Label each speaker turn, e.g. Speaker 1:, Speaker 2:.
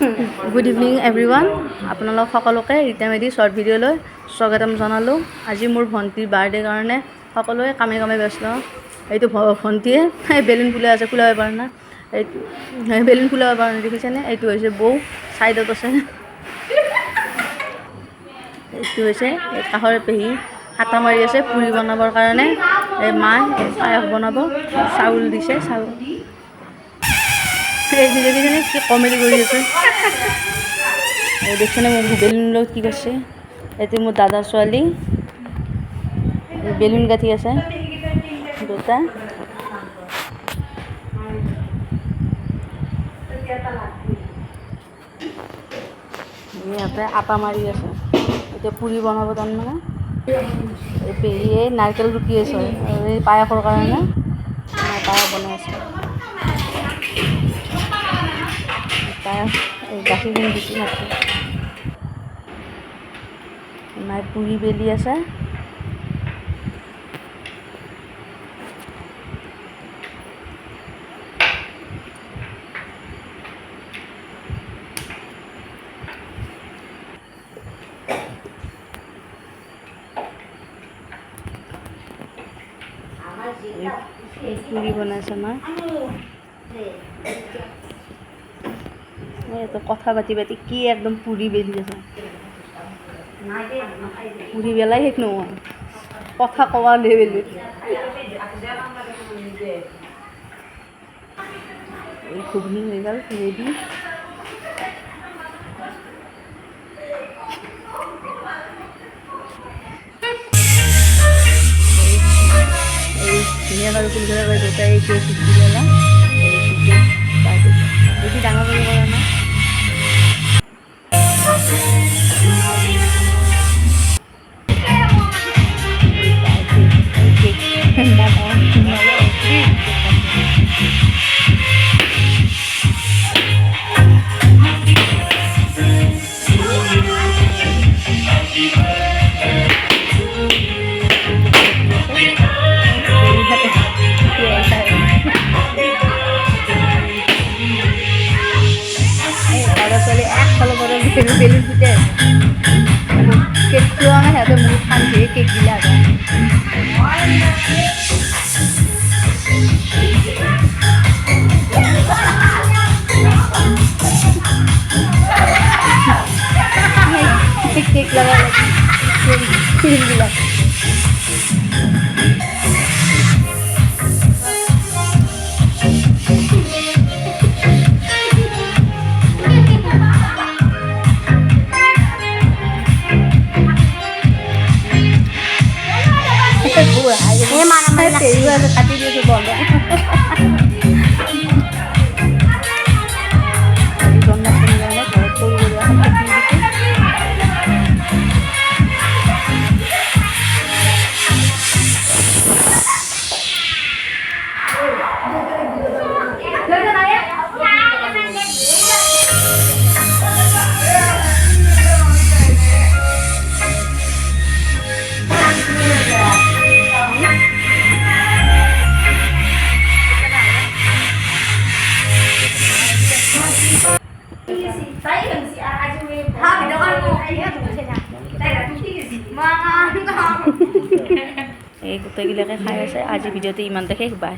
Speaker 1: Good evening everyone, আপোনালোক সকলোকে Rita Medhi short ভিডিঅ'লৈ স্বাগতম জনালোঁ। আজি মোৰ ভণ্টিৰ বাৰ্থডে কাৰণে সকলোৱে কামে কামে ব্যস্ত। এইটো ভণ্টিয়ে বেলুন ফুলাই আছে, ফুলাব পৰা নাই। এইটো বেলুন ফুলাব পৰা নাই, দেখিছেনে? এইটো হৈছে বৌ, ছাইডত আছে। এইটো হৈছে কাষৰ পেহী, হাতা মাৰি আছে পুৰি বনাবৰ কাৰণে। এই মায়ে পায়স বনাব, চাউল দিছে। চাউল এই দেখিছেনে কি কমেডি কৰি আছে? এই দেখিছেনে মোৰ বেলুন লগত কি কৰিছে? এইটো মোৰ দাদাৰ ছোৱালী, বেলুন গাঁঠি আছে দুটা। ইহঁতে আটা মাৰি আছে, এতিয়া পুৰি বনাব তাৰমানে। এই পেহীয়ে নাৰিকল ৰুকি আছে এই পায়সৰ কাৰণে, পায়স বনাই আছে। পায়স এই গাখীৰখিনি দিছি মাত্ৰ, মায়ে পুৰি বেলি আছে। পুৰি বনাইছে মা। এইটো কথা পাতি পাতি কি একদম পুৰি বেলি আছে। পুৰি বেলাই শেষ নহয়, কথা কোৱা লেবেলি। এই ঘুগনি হৈ গ'ল ৰেডি। ধুনীয়াকৈ ফুলবিলাক কৰি দুটাই এইটোৱে শিকি ল'লা। বেছি ডাঙৰ কৰি কৰা নাই। বেলুন ফুটে আছে, কেক খোৱা নাই সিহঁতে বহুত শান্তি কেক দিলে আগত। কেক লগা ক্ৰীমবিলাক কাটি দিয়েছো বন্ধ। এই গোটেইগিলাকে খাই আছে। আজি ভিডিঅ'টো ইমানতে শেষ, বাই।